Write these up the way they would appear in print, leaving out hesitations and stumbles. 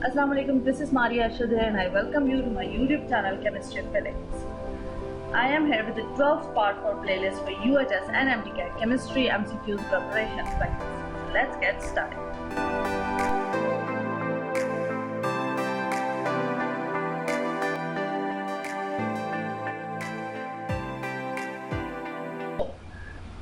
Assalamualaikum, this is Maria Arshad and I welcome you to my YouTube channel Chemistry Felix. I am here with the 12th part for playlist for UHS and MTCAT Chemistry MCQs preparation practice. So let's get started.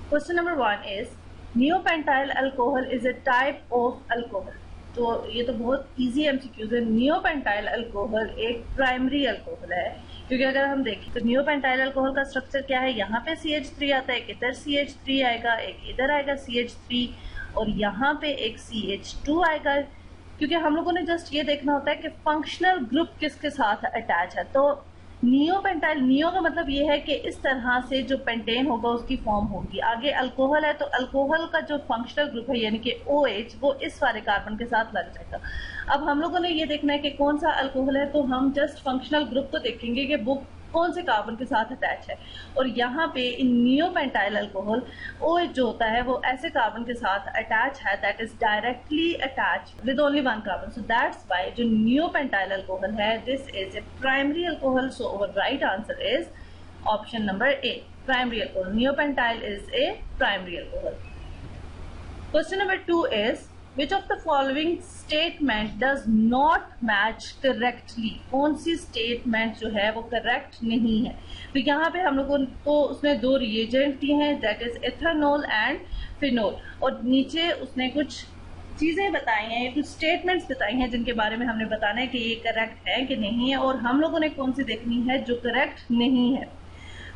Question number 1 is neopentyl alcohol is a type of alcohol. तो ये तो बहुत easy MCQs है। Neopentyl alcohol एक primary alcohol है, क्योंकि अगर हम देखें तो नियोपेंटाइल अल्कोहल का स्ट्रक्चर क्या है, यहाँ पे CH3 आता है, एक इधर CH3 आएगा, एक इधर आएगा CH3 और यहाँ पे एक CH2 आएगा। क्योंकि हम लोगों ने जस्ट ये देखना होता है कि फंक्शनल ग्रुप किसके साथ अटैच है। तो नियोपेंटाइल, नियो का मतलब ये है कि इस तरह से जो पेंटेन होगा उसकी फॉर्म होगी। आगे अल्कोहल है तो अल्कोहल का जो फंक्शनल ग्रुप है यानी कि OH वो इस वाले कार्बन के साथ लग जाएगा। अब हम लोगों ने ये देखना है कि कौन सा अल्कोहल है, तो हम जस्ट फंक्शनल ग्रुप को देखेंगे कि वो कौन से कार्बन के साथ अटैच है। और यहाँ पे इन नियोपेंटाइल अल्कोहल OH जो होता है वो ऐसे कार्बन के साथ अटैच है that is directly attach with only one carbon. So that's why जो नियोपेंटाइल अल्कोहल है this is a primary alcohol. So our right answer is option number A, primary alcohol. Neopentyl is a primary alcohol. Question number 2 is Which of the following statement does not match correctly? कौन सी statement जो है वो correct नहीं है। तो यहाँ पे हम लोगों को उसने दो रिएजेंट दिए हैं that is ethanol and phenol, और नीचे उसने कुछ चीजें बताई हैं, कुछ स्टेटमेंट्स बताई हैं जिनके बारे में हमने बताना है कि ये करेक्ट है कि नहीं है, और हम लोगों ने कौन सी देखनी है जो करेक्ट नहीं है।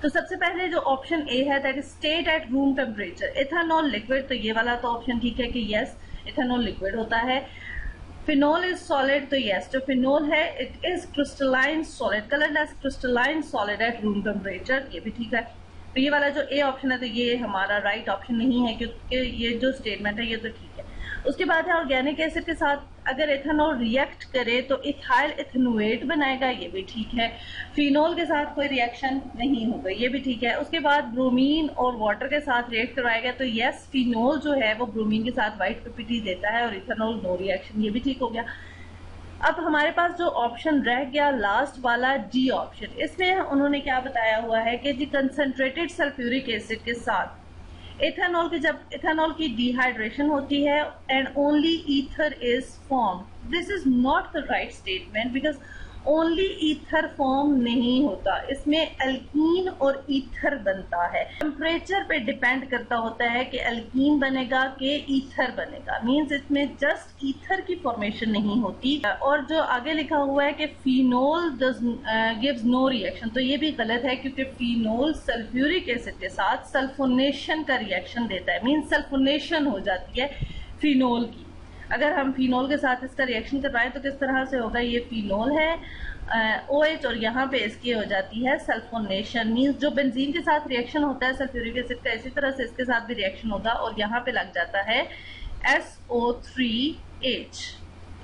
तो सबसे पहले जो ऑप्शन ए है that is state at room temperature. Ethanol liquid, तो ये वाला तो ऑप्शन ठीक है कि यस इथेनॉल लिक्विड होता है। फिनोल इज सॉलिड, तो यस जो फिनोल है it is crystalline solid, colourless crystalline solid at room temperature, ये भी ठीक है। तो ये वाला जो ए ऑप्शन है तो ये हमारा राइट ऑप्शन नहीं है, क्योंकि ये जो स्टेटमेंट है ये तो ठीक है। उसके बाद है ऑर्गेनिक एसिड के साथ अगर एथेनॉल रिएक्ट करे तो इथाइल इथेनोएट बनाएगा, ये भी ठीक है। फिनोल के साथ कोई रिएक्शन नहीं होगा, ये भी ठीक है। उसके बाद ब्रोमीन और वाटर के साथ रिएक्ट करवाएगा, तो यस फिनोल जो है वो ब्रोमीन के साथ व्हाइट पीपीटी देता है और इथेनॉल नो रिएक्शन, ये भी ठीक हो गया। अब हमारे पास जो ऑप्शन रह गया लास्ट वाला डी ऑप्शन, इसमें उन्होंने क्या बताया हुआ है कि जी कंसंट्रेटेड सल्फ्यूरिक एसिड के साथ एथेनॉल की जब एथेनॉल की डिहाइड्रेशन होती है and only ether is form, this is not the right statement because only ether form नहीं होता, इसमें एल्कीन और ईथर बनता है। टेम्परेचर पे डिपेंड करता होता है कि एल्कीन बनेगा कि ईथर बनेगा, मींस इसमें जस्ट ईथर की फॉर्मेशन नहीं होती। और जो आगे लिखा हुआ है कि फिनोल गिव्स नो रिएक्शन, तो ये भी गलत है क्योंकि फिनोल सल्फ्यूरिक एसिड के साथ सल्फोनेशन का रिएक्शन देता है, मींस सल्फोनेशन हो जाती है फिनोल की। अगर हम फिनोल के साथ इसका रिएक्शन करवाएं तो किस तरह से होगा, ये फिनोल है OH और यहाँ पे इसकी हो जाती है सल्फोनेशन, मींस जो बेंजीन के साथ रिएक्शन होता है सल्फ्यूरिक एसिड का, इसी तरह से इसके साथ भी रिएक्शन होगा और यहाँ पे लग जाता है SO3H।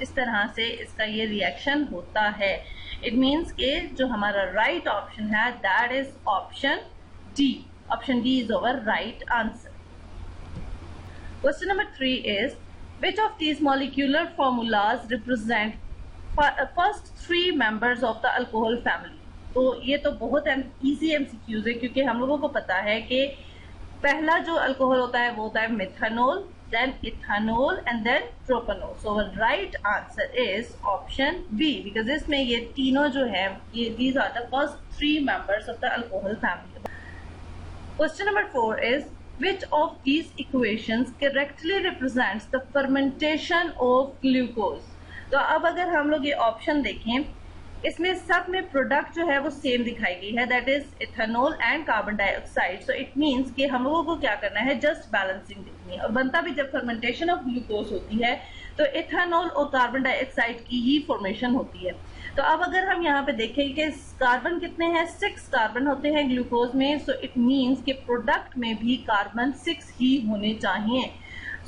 इस तरह से इसका ये रिएक्शन होता है। इट मीन्स के जो हमारा राइट ऑप्शन है that is option D. Option D is our right answer. Question number 3 is Which of these molecular formulas represent first 3 members of the alcohol family? तो ये तो बहुत इजी एमसीक्यूज है क्योंकि हम लोगों को पता है कि पहला जो अल्कोहल होता है वो होता है methanol, then ethanol and then propanol. So right answer is option B because इसमें ये तीनों जो है ये these are the first 3 members of the alcohol family. Question number 4 is Which of these equations correctly represents the fermentation of glucose? तो अब अगर हम लोग ये ऑप्शन देखें इसमें सब में प्रोडक्ट जो है वो सेम दिखाई गई है that is ethanol and carbon dioxide. So it means कि हम लोगों को क्या करना है जस्ट बैलेंसिंग देखनी है, और बनता भी जब फर्मेंटेशन ऑफ ग्लूकोज होती है तो इथेनॉल और कार्बन डाइऑक्साइड की ही फॉर्मेशन होती है। तो अब अगर हम यहाँ पे देखें कि कार्बन कितने हैं, 6 कार्बन होते हैं ग्लूकोज में। सो इट मींस कि प्रोडक्ट में भी कार्बन 6 ही होने चाहिए।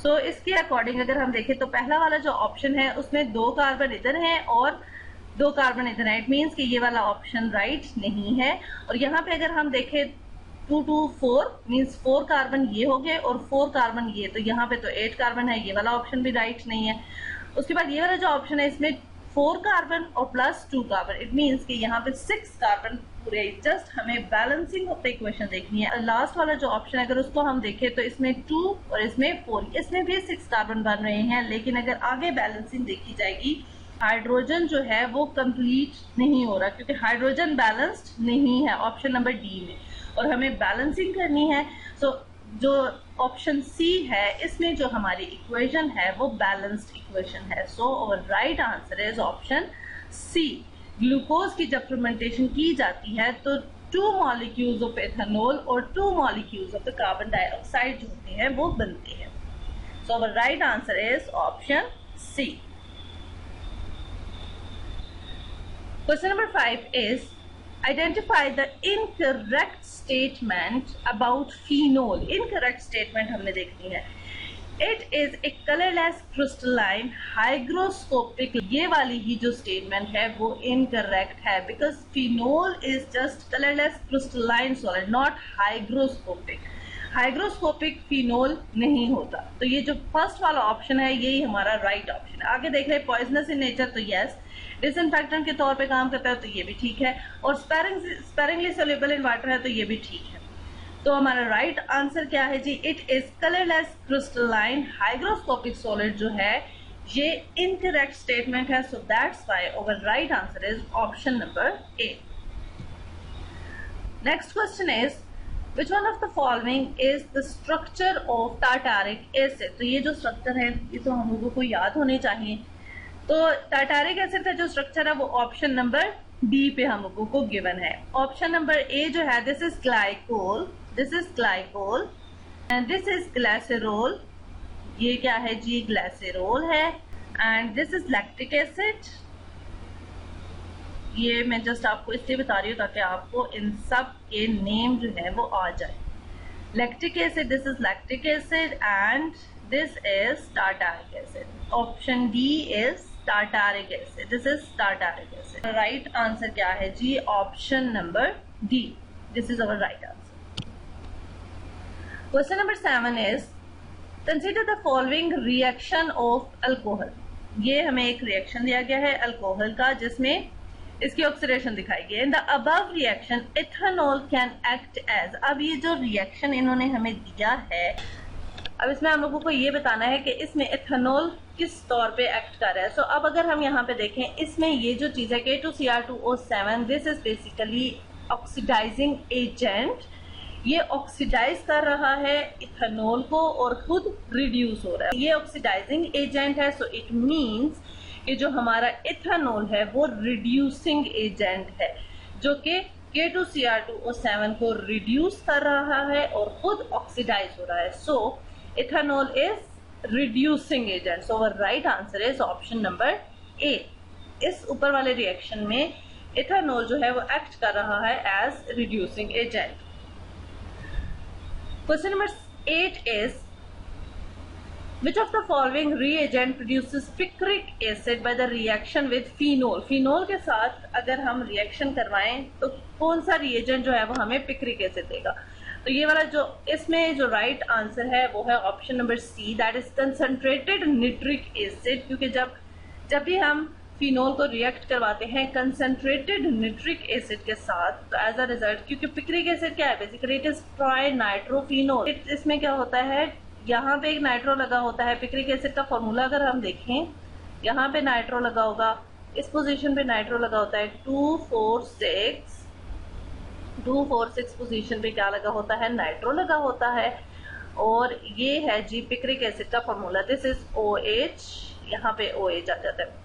सो इसके अकॉर्डिंग अगर हम देखें तो पहला वाला जो ऑप्शन है उसमें 2 कार्बन इधर हैं और 2 कार्बन इधर है, इट मींस कि ये वाला ऑप्शन राइट नहीं है। और यहाँ पे अगर हम देखें 2 to 4 मींस 4 कार्बन ये हो गए और 4 कार्बन ये, तो यहाँ पे तो 8 कार्बन है, ये वाला ऑप्शन भी राइट नहीं है। उसके बाद ये वाला जो ऑप्शन है इसमें 4 कार्बन और प्लस 2 कार्बन, इट मीन्स कि यहाँ पे 6 कार्बन पूरे। जस्ट हमें बैलेंसिंग ऑफ द इक्वेशन देखनी है। लास्ट वाला जो ऑप्शन है अगर उसको हम देखें तो इसमें 2 और इसमें 4, इसमें भी 6 कार्बन बन रहे हैं, लेकिन अगर आगे बैलेंसिंग देखी जाएगी हाइड्रोजन जो है वो कंप्लीट नहीं हो रहा क्योंकि हाइड्रोजन बैलेंस्ड नहीं है ऑप्शन नंबर डी में, और हमें बैलेंसिंग करनी है। सो जो ऑप्शन सी है इसमें जो हमारी इक्वेशन है वो बैलेंस्ड इक्वेशन है। So our right answer is option C. Glucose की जब फर्मेंटेशन की जाती है तो 2 मॉलिक्यूल्स ऑफ एथेनॉल और 2 molecules of the carbon dioxide जो होते हैं वो बनते हैं। So our right answer is option C. Question number 5 is identify the incorrect statement about phenol. Incorrect statement हमने देखनी है। It is a colorless crystalline hygroscopic. ये वाली ही जो statement है वो incorrect है because phenol is just colorless crystalline solid, not hygroscopic. Hygroscopic phenol नहीं होता। तो ये जो फर्स्ट वाला ऑप्शन है यही हमारा राइट ऑप्शन है। आगे देख रहे हैं पॉइजनस इन नेचर, तो यस। डिसइंफेक्टेंट के तौर पे काम करता है तो ये भी ठीक है, और स्पेरिंगली सोल्यूबल इन वाटर है तो ये भी ठीक है। तो हमारा राइट आंसर क्या है जी? It is colourless crystalline hygroscopic solid जो है ये इनकरेक्ट स्टेटमेंट है। So that's why our right answer is option number A. Next question is Which one of the following is the structure of tartaric acid? तो ये जो structure है ये तो हम लोगों को याद होने चाहिए। तो टार्टारिक एसिड का जो स्ट्रक्चर है वो ऑप्शन नंबर डी पे हम लोगों को गिवन है। ऑप्शन नंबर ए जो है this is glycol, and this is glycerol. ये क्या है जी? ग्लाइसेरोल है। And this is lactic acid. ये मैं जस्ट आपको इसलिए बता रही हूँ ताकि आपको इन सब के नेम जो है वो आ जाए। Lactic acid, this is lactic acid and this is tartaric acid. Option D is tartaric acid, this is tartaric acid. Right answer क्या है जी? Option number D, this is our right answer. Question number 7 is consider the following reaction of alcohol. ये हमें एक reaction दिया गया है alcohol का जिसमें इसकी ऑक्सीडेशन दिखाई गई। In the above reaction ethanol can act as. अब ये जो रिएक्शन इन्होंने हमें दिया है, अब इसमें हम लोगों को ये बताना है कि इसमें इथेनॉल किस तौर पे एक्ट कर रहा है। सो अब अगर हम यहाँ पे देखें इसमें ये जो चीज है K2Cr2O7, this is basically oxidizing agent. ये ऑक्सीडाइज कर रहा है इथेनॉल को और खुद रिड्यूस हो रहा है। ये ऑक्सीडाइजिंग एजेंट है। सो इट मीन्स कि जो हमारा इथेनॉल है वो रिड्यूसिंग एजेंट है जो कि K2Cr2O7 को रिड्यूस कर रहा है और खुद ऑक्सीडाइज हो रहा है। So ethanol is reducing agent. So our right answer is option number A. इस ऊपर वाले रिएक्शन में इथेनॉल जो है वो एक्ट कर रहा है as reducing agent. Question number 8 is Which of the following reagent produces picric acid by the reaction with phenol? Phenol के साथ अगर हम रिएक्शन करवाएं तो कौन सा रिएजेंट जो है वो हमें पिक्रिक एसिड देगा? तो ये वाला जो इसमें जो राइट आंसर है वो है option number C, that is concentrated nitric acid. क्योंकि जब भी हम फिनोल को रिएक्ट करवाते हैं कंसंट्रेटेड निट्रिक एसिड के साथ, तो एज अ रिजल्ट, क्योंकि पिक्रिक एसिड क्या है basically? It is try nitrophenol. इसमें क्या होता है, यहाँ पे एक नाइट्रो लगा होता है। पिक्रिक एसिड का फॉर्मूला अगर हम देखें, यहाँ पे नाइट्रो लगा होगा, इस पोजीशन पे नाइट्रो लगा होता है। 246 पोजीशन पे क्या लगा होता है? नाइट्रो लगा होता है। और ये है जी पिक्रिक एसिड का फॉर्मूला, दिस इज OH, यहाँ पे OH आ जाता है।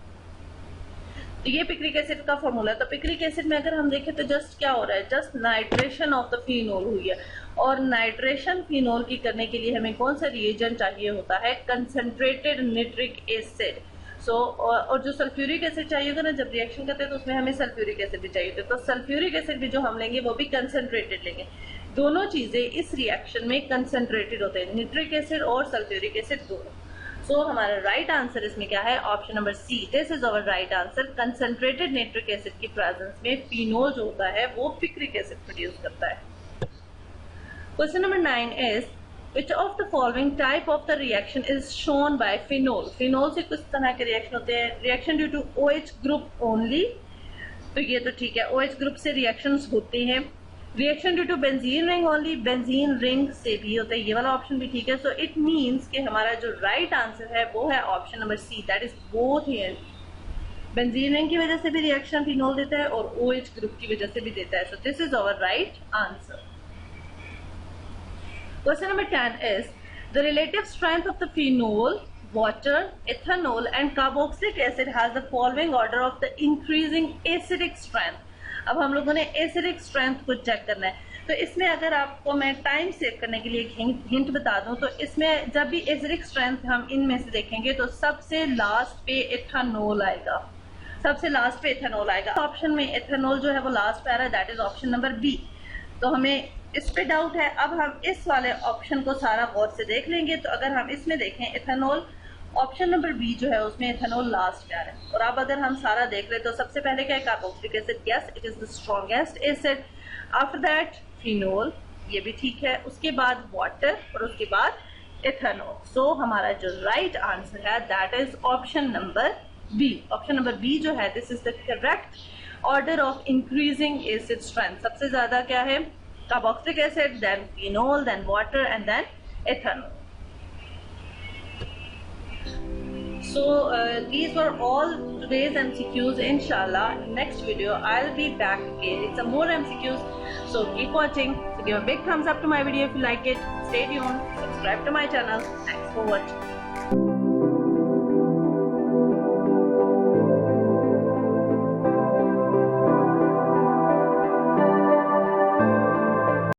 तो ये पिक्रिक एसिड का फॉर्मूला। तो पिक्रिक एसिड में अगर हम देखें तो जस्ट क्या हो रहा है? Just nitration of the phenol हुई है। और नाइट्रेशन फिनोल की करने के लिए हमें कौन सा रिएजेंट चाहिए होता है? Concentrated nitric acid. सो और जो सल्फ्यूरिक एसिड चाहिए होगा ना जब रिएक्शन करते हैं तो उसमें हमें सल्फ्यूरिक एसिड भी चाहिए होता है। तो सल्फ्यूरिक एसिड भी जो हम लेंगे वो भी कंसंट्रेटेड लेंगे। दोनों चीजें इस रिएक्शन में कंसंट्रेटेड होते हैं, निट्रिक एसिड और सल्फ्यूरिक एसिड दोनों। सो हमारा राइट आंसर इसमें क्या है? Option number C, this is our right answer. Concentrated nitric acid की प्रेजेंस में फिनोल जो होता है वो पिक्रिक एसिड प्रोड्यूस करता है। Question number 9 is Which of the following type of the reaction is shown by phenol? phenol से कुछ तरह के रिएक्शन होते हैं. Reaction due to OH group only, तो ये तो ठीक है, OH ग्रुप से रिएक्शंस होते हैं. Reaction due to benzene ring only, benzene ring से भी होता है, ये वाला ऑप्शन भी ठीक है. सो इट मींस कि हमारा जो राइट आंसर है वो है option number C, that is both here. Benzene ring की वजह से भी रिएक्शन फिनोल देता है और OH ग्रुप की वजह से भी देता है. So this is our right answer. Question number 10 is the relative strength of the phenol, water, ethanol and carboxylic acid has the following order of the increasing acidic strength. अब हम लोगों ने एसिडिक स्ट्रेंथ को check करना है. तो इसमें अगर आपको मैं टाइम सेव करने के लिए एक हिंट बता दूं तो इसमें जब भी एसिडिक स्ट्रेंथ हम इनमें से देखेंगे तो सबसे लास्ट पे एथेनॉल आएगा. सबसे लास्ट पे एथेनॉल आएगा. ऑप्शन में एथेनॉल जो है वो लास्ट पे आ रहा है, that is option number B. तो हमें इस पे डाउट है. अब हम इस वाले ऑप्शन को सारा गौर से देख लेंगे. तो अगर हम इसमें देखें एथेनॉल, ऑप्शन नंबर बी जो है उसमें एथेनॉल लास्ट पे आ रहा है. और अब अगर हम सारा देख ले तो सबसे पहले क्या है, carboxylic acid. Yes, it is the strongest acid. After that phenol, ये भी ठीक है. उसके बाद वाटर और उसके बाद एथेनॉल. सो हमारा जो राइट आंसर है that is option number B. Option number B जो है this is the correct order of increasing acid strength. सबसे ज्यादा क्या है, carboxylic acid, then phenol, then water and then ethanol. So these were all today's MCQs. Inshallah, next video I'll be back again. It's a more MCQs. So keep watching. So give a big thumbs up to my video if you like it. Stay tuned. Subscribe to my channel. Thanks for watching.